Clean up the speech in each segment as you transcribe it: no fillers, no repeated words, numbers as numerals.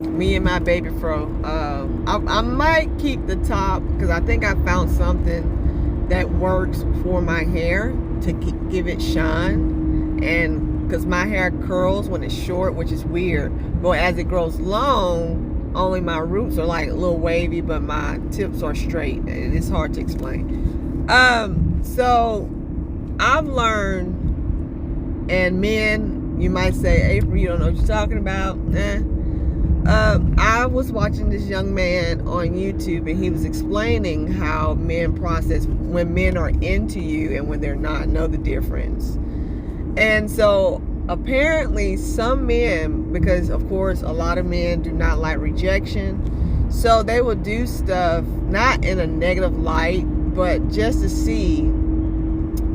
Me and my baby fro. I might keep the top because I think I found something that works for my hair to give it shine. And because my hair curls when it's short, which is weird, but as it grows long, only my roots are like a little wavy, but my tips are straight. It's hard to explain. So I've learned, and men, you might say, April, you don't know what you're talking about. I was watching this young man on YouTube, and he was explaining how men process when men are into you and when they're not, know the difference. And so apparently some men, because of course a lot of men do not like rejection, so they will do stuff not in a negative light, but just to see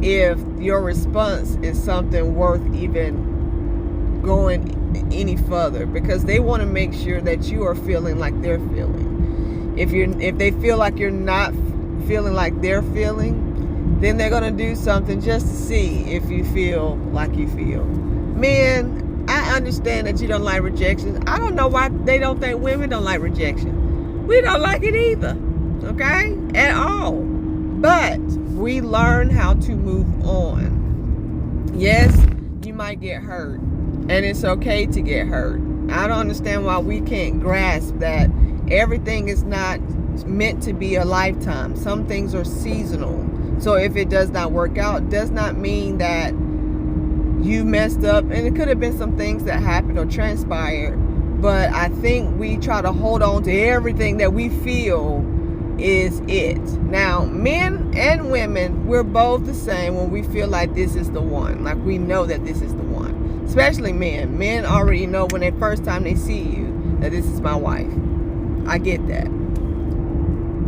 if your response is something worth even going any further, because they want to make sure that you are feeling like they're feeling. If they feel like you're not feeling like they're feeling, then they're going to do something just to see if you feel like you feel. Men, I understand that you don't like rejection. I don't know why they don't think women don't like rejection. We don't like it either, okay, at all. But we learn how to move on. Yes, you might get hurt, and it's okay to get hurt. I don't understand why we can't grasp that everything is not meant to be a lifetime. Some things are seasonal. So if it does not work out, it does not mean that you messed up. And it could have been some things that happened or transpired. But I think we try to hold on to everything that we feel is it. Now, men and women, we're both the same when we feel like this is the one. Like we know that this is the one. Especially men. Men already know when they first time they see you that this is my wife. I get that.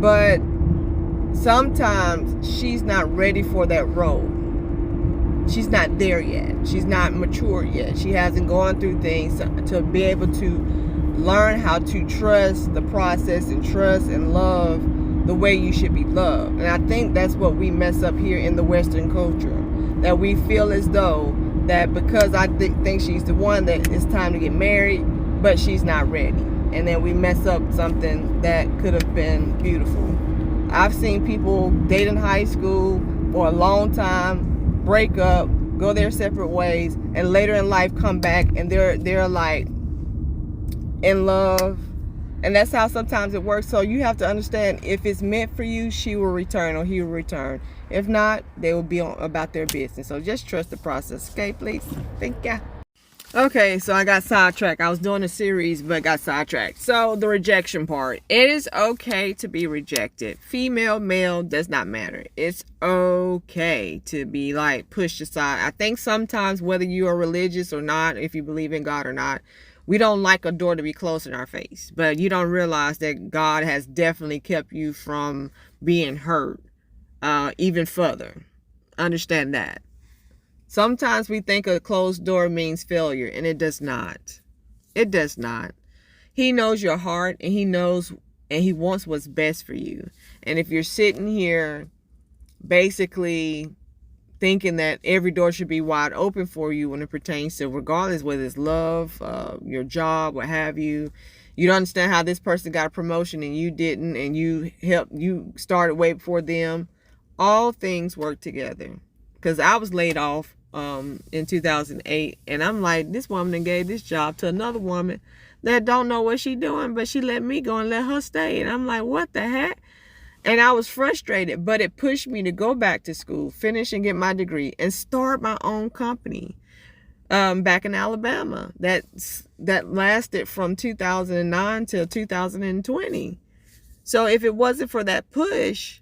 But sometimes she's not ready for that role. She's not there yet. She's not mature yet. She hasn't gone through things to be able to learn how to trust the process and trust and love the way you should be loved. And I think that's what we mess up here in the Western culture. That we feel as though that because I think she's the one, that it's time to get married, but she's not ready. And then we mess up something that could have been beautiful. I've seen people date in high school for a long time, break up, go their separate ways, and later in life come back and they're like in love. And that's how sometimes it works. So you have to understand, if it's meant for you, she will return or he will return. If not, they will be on about their business. So just trust the process. Okay, please. Thank ya. Okay, so I got sidetracked. I was doing a series, but got sidetracked. So the rejection part. It is okay to be rejected. Female, male, does not matter. It's okay to be like pushed aside. I think sometimes, whether you are religious or not, if you believe in God or not, we don't like a door to be closed in our face. But you don't realize that God has definitely kept you from being hurt even further. Understand that. Sometimes we think a closed door means failure, and it does not. It does not. He knows your heart, and he knows, and he wants what's best for you. And if you're sitting here basically thinking that every door should be wide open for you when it pertains to, regardless whether it's love, your job, what have you, you don't understand how this person got a promotion and you didn't, and you started way before them. All things work together. Because I was laid off in 2008, and I'm like, this woman gave this job to another woman that don't know what she doing, but she let me go and let her stay. And I'm like, what the heck? And I was frustrated, but it pushed me to go back to school, finish and get my degree, and start my own company back in Alabama. That lasted from 2009 till 2020. So if it wasn't for that push,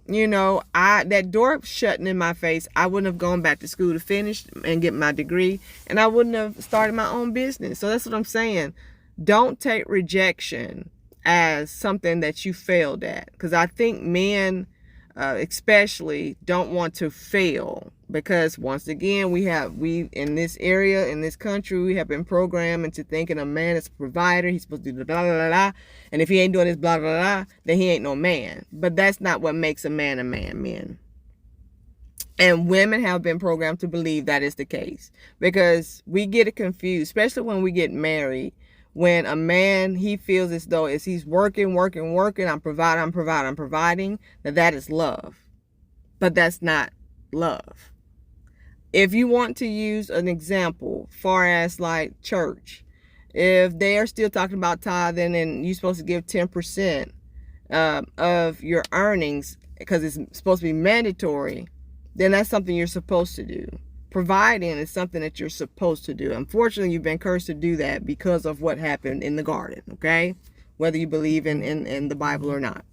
that door shutting in my face, I wouldn't have gone back to school to finish and get my degree, and I wouldn't have started my own business. So that's what I'm saying. Don't take rejection as something that you failed at, because I think men especially don't want to fail, because once again we in this area, in this country, we have been programmed into thinking a man is a provider. He's supposed to do blah blah blah, blah, and if he ain't doing this blah blah blah, then he ain't no man. But that's not what makes a man, men. And women have been programmed to believe that is the case, because we get it confused, especially when we get married. when a man, he feels as though as he's working, I'm providing, that is love. But that's not love. If you want to use an example, far as like church, if they are still talking about tithing and you're supposed to give 10% of your earnings because it's supposed to be mandatory, then that's something you're supposed to do. Providing is something that you're supposed to do. Unfortunately, you've been cursed to do that because of what happened in the garden, okay? Whether you believe in the Bible or not.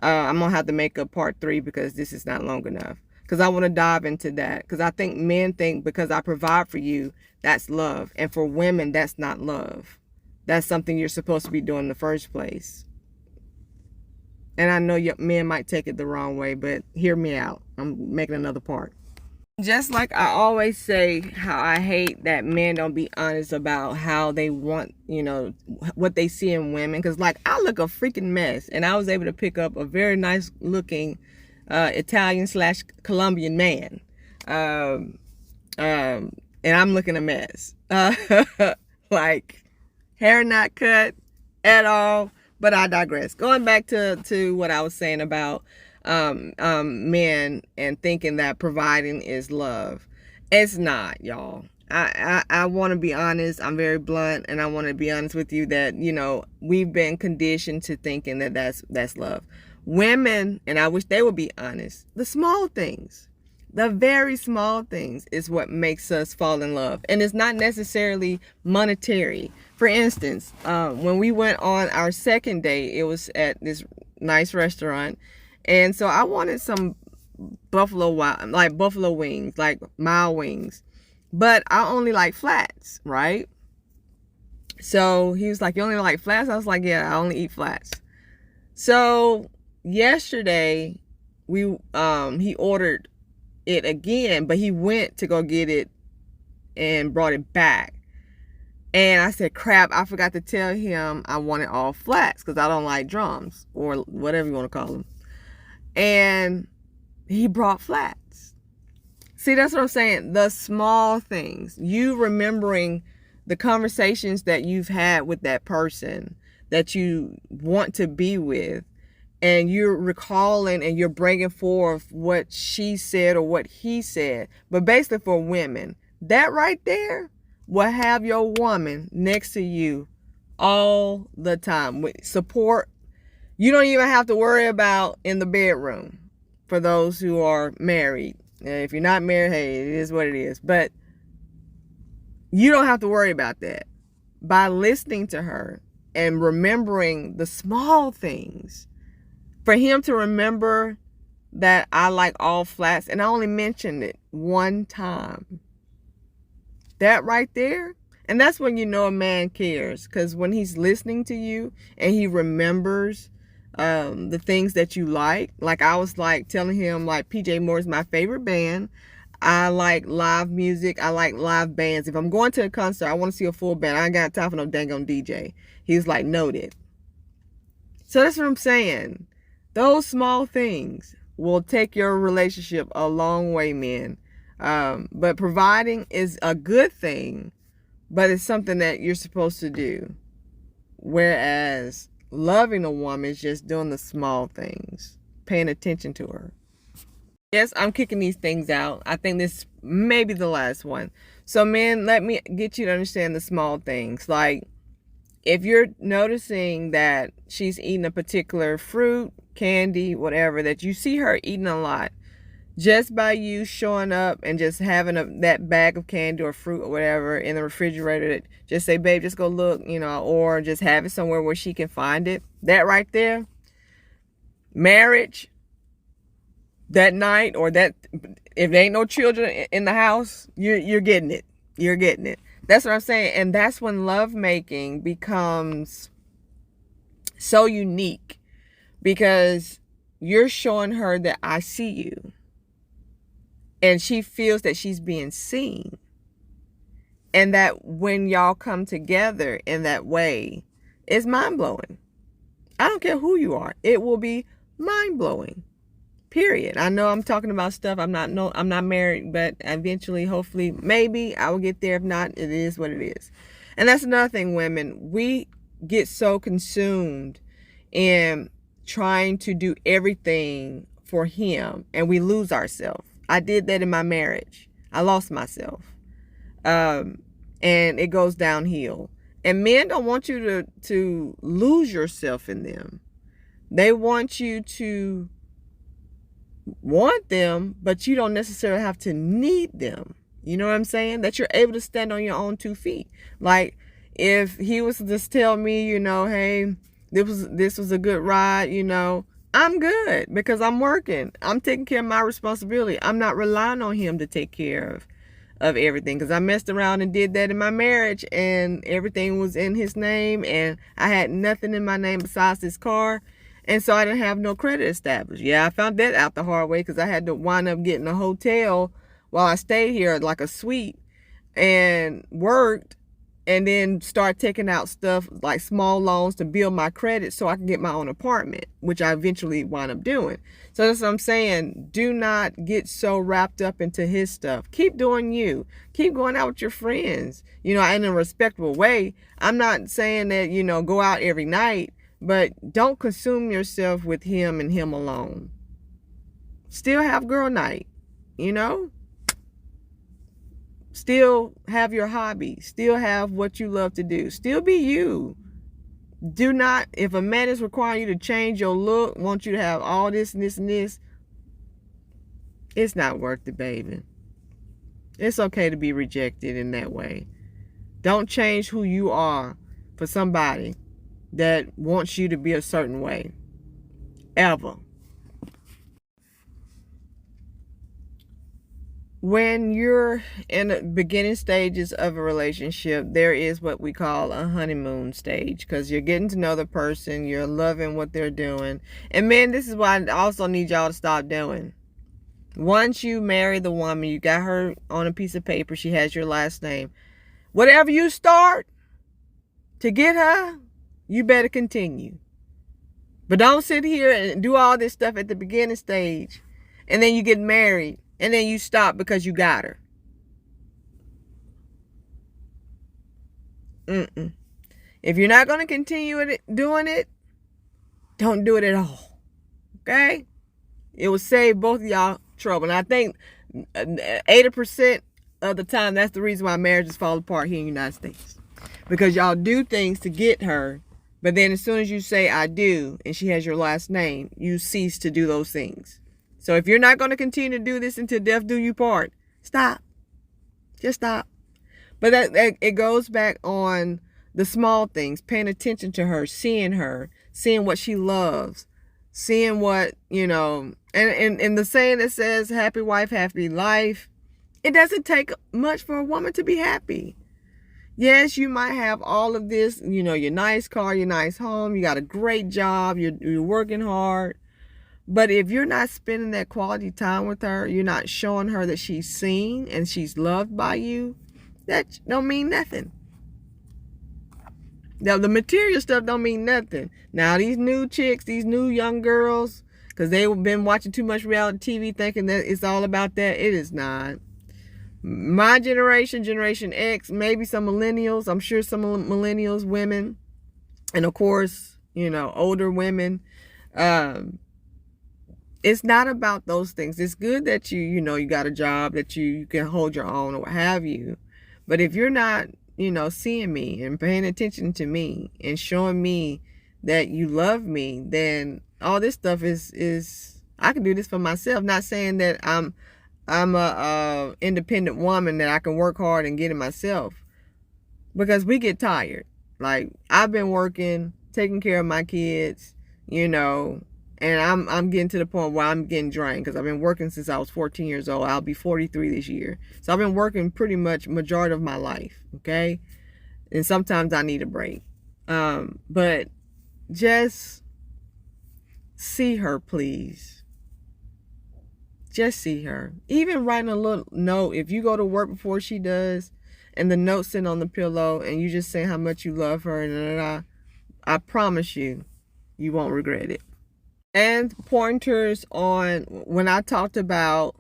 I'm going to have to make a part 3 because this is not long enough. Because I want to dive into that. Because I think men think because I provide for you, that's love. And for women, that's not love. That's something you're supposed to be doing in the first place. And I know men might take it the wrong way, but hear me out. I'm making another part. Just like I always say, how I hate that men don't be honest about how they want, what they see in women. Because, like, I look a freaking mess. And I was able to pick up a very nice looking Italian/Colombian man. And I'm looking a mess. Like, hair not cut at all. But I digress. Going back to what I was saying about men and thinking that providing is love. It's not, y'all. I want to be honest. I'm very blunt, and I want to be honest with you that, we've been conditioned to thinking that that's love. Women, and I wish they would be honest, the small things, the very small things is what makes us fall in love. And it's not necessarily monetary. For instance, when we went on our second date, it was at this nice restaurant. And so I wanted some buffalo wings, like mild wings. But I only like flats, right? So he was like, you only like flats? I was like, yeah, I only eat flats. So yesterday, he ordered it again, but he went to go get it and brought it back. And I said, crap, I forgot to tell him I wanted all flats because I don't like drums or whatever you want to call them. And he brought flats. See, that's what I'm saying. The small things. You remembering the conversations that you've had with that person that you want to be with. And you're recalling and you're bringing forth what she said or what he said. But basically for women, that right there will have your woman next to you all the time with support. You don't even have to worry about in the bedroom for those who are married. If you're not married, hey, it is what it is. But you don't have to worry about that. By listening to her and remembering the small things, for him to remember that I like all flats, and I only mentioned it one time. That right there, and that's when you know a man cares, because when he's listening to you and he remembers the things that you like I was like telling him, like, PJ Morton is my favorite band. I like live music. I like live bands. If I'm going to a concert, I want to see a full band. I ain't got time for no dang on DJ. He's like, noted. So that's what I'm saying. Those small things will take your relationship a long way, men. But providing is a good thing, but it's something that you're supposed to do. Whereas loving a woman is just doing the small things, paying attention to her. Yes, I'm kicking these things out. I think this may be the last one. So, men, let me get you to understand the small things. Like, if you're noticing that she's eating a particular fruit, candy, whatever, that you see her eating a lot, just by you showing up and just having that bag of candy or fruit or whatever in the refrigerator, just say, babe, just go look, or just have it somewhere where she can find it. That right there, marriage, that night, or that, if there ain't no children in the house, you're getting it. You're getting it. That's what I'm saying. And that's when lovemaking becomes so unique, because you're showing her that I see you. And she feels that she's being seen. And that when y'all come together in that way, it's mind-blowing. I don't care who you are. It will be mind-blowing. Period. I know I'm talking about stuff. I'm not married, but eventually, hopefully, maybe I will get there. If not, it is what it is. And that's another thing, women. We get so consumed in trying to do everything for him, and we lose ourselves. I did that in my marriage. I lost myself. And it goes downhill. And men don't want you to lose yourself in them. They want you to want them, but you don't necessarily have to need them. You know what I'm saying? That you're able to stand on your own 2 feet. Like, if he was to just tell me, you know, hey, this was a good ride, you know, I'm good because I'm working. I'm taking care of my responsibility. I'm not relying on him to take care of everything, because I messed around and did that in my marriage, and everything was in his name, and I had nothing in my name besides this car, and so I didn't have no credit established. Yeah, I found that out the hard way, because I had to wind up getting a hotel while I stayed here, like a suite, and worked, and then start taking out stuff like small loans to build my credit so I can get my own apartment, which I eventually wound up doing. So that's what I'm saying. Do not get so wrapped up into his stuff. Keep doing you. Keep going out with your friends, you know, in a respectable way. I'm not saying that, you know, go out every night, but don't consume yourself with him and him alone. Still have girl night, you know? Still have your hobby. Still have what you love to do. Still be you. Do not, if a man is requiring you to change your look, want you to have all this and this and this, it's not worth it, baby. It's okay to be rejected in that way. Don't change who you are for somebody that wants you to be a certain way. Ever. When you're in the beginning stages of a relationship, there is what we call a honeymoon stage, because you're getting to know the person, you're loving what they're doing. And men, this is what I also need y'all to stop doing. Once you marry the woman, you got her on a piece of paper, she has your last name. Whatever you start to get her, you better continue. But don't sit here and do all this stuff at the beginning stage, and then you get married, and then you stop because you got her. If you're not going to continue doing it, don't do it at all. Okay? It will save both of y'all trouble. And I think 80% of the time, that's the reason why marriages fall apart here in the United States. Because y'all do things to get her, but then as soon as you say, I do, and she has your last name, you cease to do those things. So if you're not going to continue to do this until death do you part, stop. Just stop. But that it goes back on the small things, paying attention to her, seeing what she loves, seeing what, you know, and the saying that says happy wife, happy life, it doesn't take much for a woman to be happy. Yes, you might have all of this, you know, your nice car, your nice home, you got a great job, you're working hard. But if you're not spending that quality time with her, you're not showing her that she's seen and she's loved by you, that don't mean nothing. Now, the material stuff don't mean nothing. Now, these new chicks, these new young girls, because they've been watching too much reality TV thinking that it's all about that. It is not. My generation, Generation X, maybe some millennials, I'm sure some millennials, women, and of course, you know, older women, it's not about those things. It's good that you know, you got a job, that you can hold your own or what have you. But if you're not, you know, seeing me and paying attention to me and showing me that you love me, then all this stuff is I can do this for myself. Not saying that I'm a independent woman that I can work hard and get it myself, because we get tired. Like, I've been working, taking care of my kids, you know, and I'm getting to the point where I'm getting drained, because I've been working since I was 14 years old. I'll be 43 this year. So I've been working pretty much majority of my life, okay? And sometimes I need a break. But just see her, please. Just see her. Even writing a little note, if you go to work before she does, and the note sitting on the pillow, and you just say how much you love her, and I promise you, you won't regret it. And pointers on when I talked about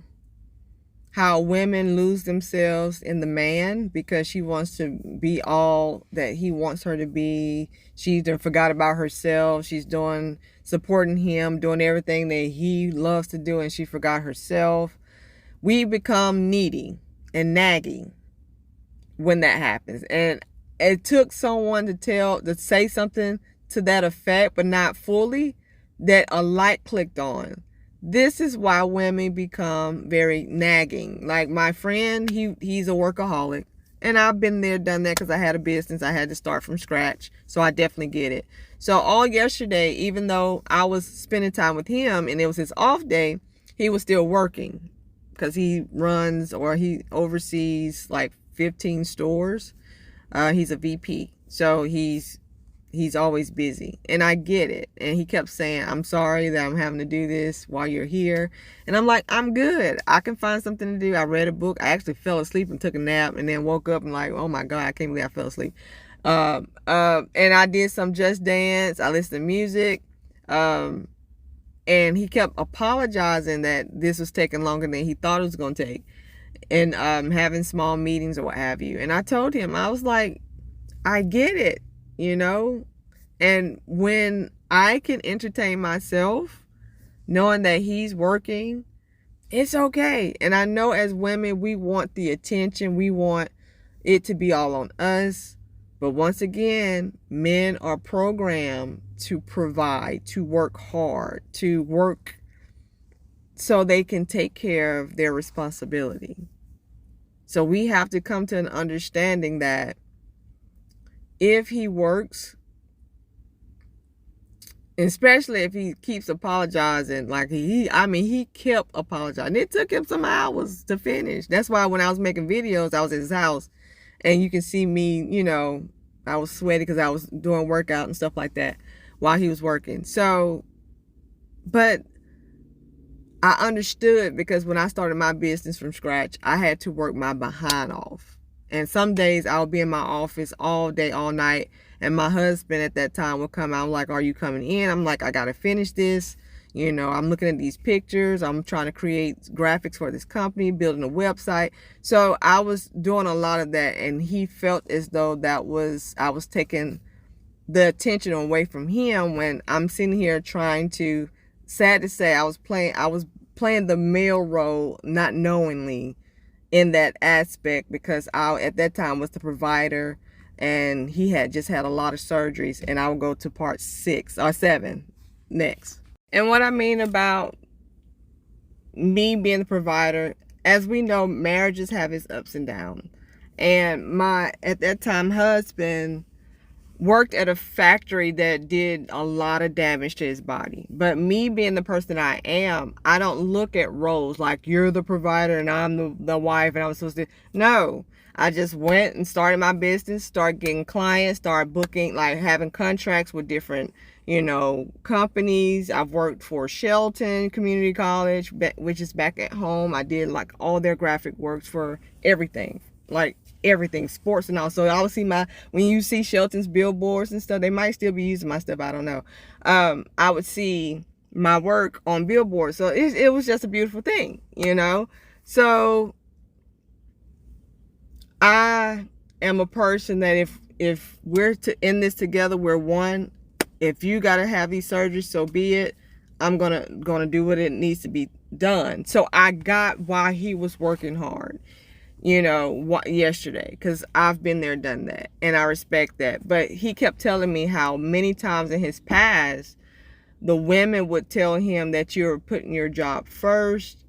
how women lose themselves in the man because she wants to be all that he wants her to be. She either forgot about herself. She's supporting him, doing everything that he loves to do, and she forgot herself. We become needy and nagging when that happens. And it took someone to say something to that effect, but not fully, that a light clicked on. This is why women become very nagging. Like my friend, he's a workaholic. And I've been there, done that, because I had a business. I had to start from scratch. So I definitely get it. So all yesterday, even though I was spending time with him and it was his off day, he was still working, because he oversees like 15 stores. He's a VP. So he's always busy, and I get it. And he kept saying, I'm sorry that I'm having to do this while you're here. And I'm like, I'm good. I can find something to do. I read a book. I actually fell asleep and took a nap, and then woke up and like, oh my God, I can't believe I fell asleep. And I did some Just Dance. I listened to music. And he kept apologizing that this was taking longer than he thought it was going to take, and having small meetings or what have you. And I told him, I was like, I get it. And when I can entertain myself, knowing that he's working, it's okay. And I know as women, we want the attention. We want it to be all on us. But once again, men are programmed to provide, to work hard, to work so they can take care of their responsibility. So we have to come to an understanding that if he works, especially if he keeps apologizing, like he kept apologizing. It took him some hours to finish. That's why when I was making videos, I was at his house, and you can see me, I was sweaty because I was doing workout and stuff like that while he was working. So, but I understood, because when I started my business from scratch, I had to work my behind off. And some days I'll be in my office all day, all night. And my husband at that time would come out. I'm like, are you coming in? I'm like, I got to finish this. I'm looking at these pictures. I'm trying to create graphics for this company, building a website. So I was doing a lot of that. And he felt as though I was taking the attention away from him, when I'm sitting here trying to, sad to say, I was playing the male role, not knowingly, in that aspect, because I at that time was the provider, and he had just had a lot of surgeries, and I will go to part 6 or 7 next. And what I mean about me being the provider, as we know, marriages have its ups and downs. And my, at that time, husband worked at a factory that did a lot of damage to his body. But me being the person I am, I don't look at roles like you're the provider and I'm the wife and I'm supposed to. No, I just went and started my business, started getting clients, started booking, like having contracts with different, companies. I've worked for Shelton Community College, which is back at home. I did like all their graphic works for everything, like everything, sports and all. So I would see when you see Shelton's billboards and stuff, they might still be using my stuff, I don't know. I would see my work on billboards. So it was just a beautiful thing, So I am a person that if we're in this together, we're one. If you got to have these surgeries, so be it. I'm gonna do what it needs to be done. So I got why he was working hard, yesterday, because I've been there, done that, and I respect that. But he kept telling me how many times in his past, the women would tell him that you're putting your job first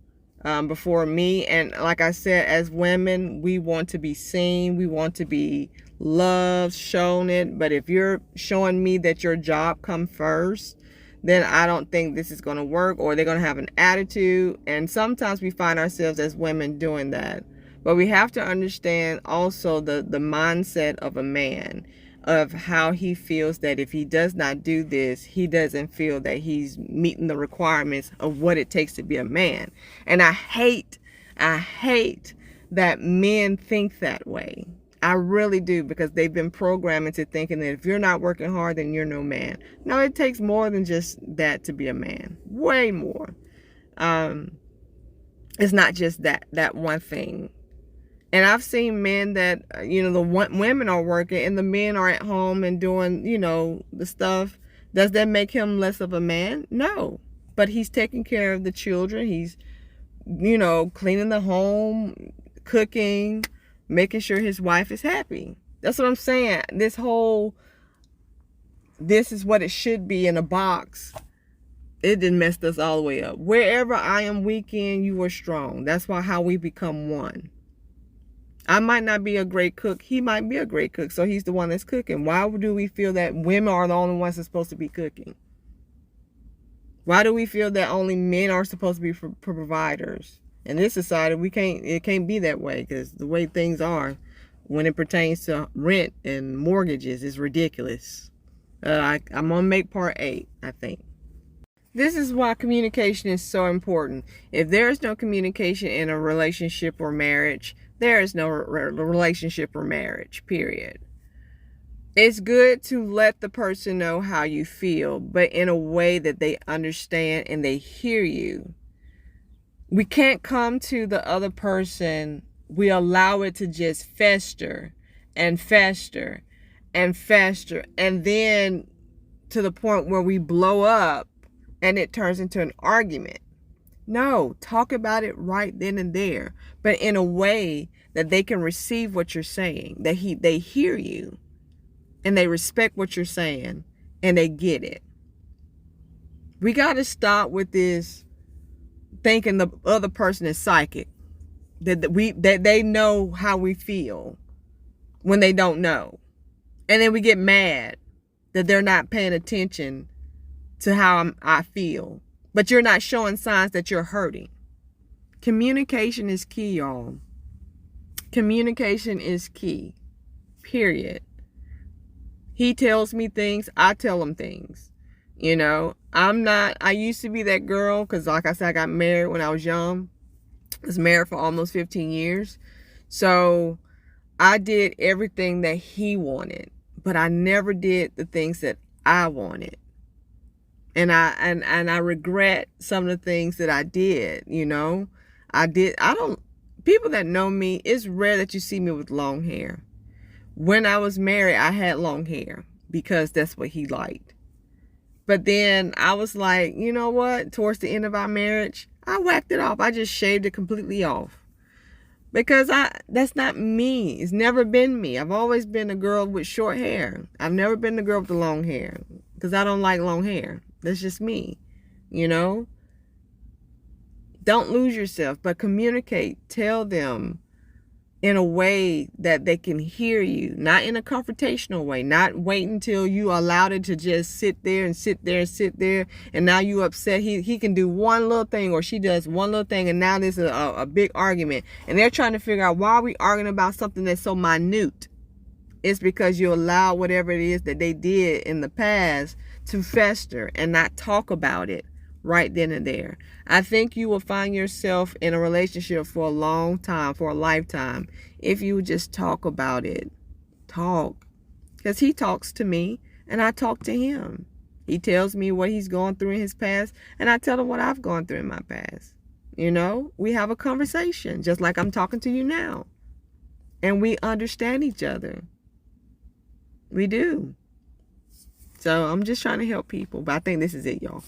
before me. And like I said, as women, we want to be seen. We want to be loved, shown it. But if you're showing me that your job come first, then I don't think this is going to work, or they're going to have an attitude. And sometimes we find ourselves as women doing that. But we have to understand also the mindset of a man, of how he feels that if he does not do this, he doesn't feel that he's meeting the requirements of what it takes to be a man. And I hate that men think that way. I really do, because they've been programmed into thinking that if you're not working hard, then you're no man. No, it takes more than just that to be a man. Way more. It's not just that one thing. And I've seen men that, women are working and the men are at home and doing, the stuff. Does that make him less of a man? No. But he's taking care of the children. He's, cleaning the home, cooking, making sure his wife is happy. That's what I'm saying. This is what it should be in a box. It didn't mess us all the way up. Wherever I am weak in, you are strong. That's how we become one. I might not be a great cook. He might be a great cook. So he's the one that's cooking. Why do we feel that women are the only ones that's supposed to be cooking? Why do we feel that only men are supposed to be providers? In this society, it can't be that way, because the way things are when it pertains to rent and mortgages is ridiculous. I'm going to make part 8, I think. This is why communication is so important. If there is no communication in a relationship or marriage, there is no relationship or marriage, period. It's good to let the person know how you feel, but in a way that they understand and they hear you. We can't come to the other person. We allow it to just fester and fester and fester, and then to the point where we blow up and it turns into an argument. No, talk about it right then and there, but in a way that they can receive what you're saying, that they hear you and they respect what you're saying and they get it. We got to stop with this thinking the other person is psychic, that they know how we feel when they don't know. And then we get mad that they're not paying attention to how I feel. But you're not showing signs that you're hurting. Communication is key, y'all. Communication is key. Period. He tells me things, I tell him things. I used to be that girl, because like I said, I got married when I was young. I was married for almost 15 years. So I did everything that he wanted, but I never did the things that I wanted. And I regret some of the things that I did, people that know me, it's rare that you see me with long hair. When I was married, I had long hair because that's what he liked. But then I was like, you know what? Towards the end of our marriage, I whacked it off. I just shaved it completely off. Because that's not me. It's never been me. I've always been a girl with short hair. I've never been the girl with the long hair, because I don't like long hair. That's just me, Don't lose yourself, but communicate. Tell them in a way that they can hear you, not in a confrontational way, not wait until you allowed it to just sit there and sit there and sit there, and now you upset. He can do one little thing, or she does one little thing, and now there's a big argument, and they're trying to figure out, why are we arguing about something that's so minute? It's because you allow whatever it is that they did in the past to fester and not talk about it right then and there. I think you will find yourself in a relationship for a long time, for a lifetime, if you just talk about it. Talk. Because he talks to me and I talk to him. He tells me what he's gone through in his past, and I tell him what I've gone through in my past. We have a conversation just like I'm talking to you now. And we understand each other. We do. So I'm just trying to help people. But I think this is it, y'all.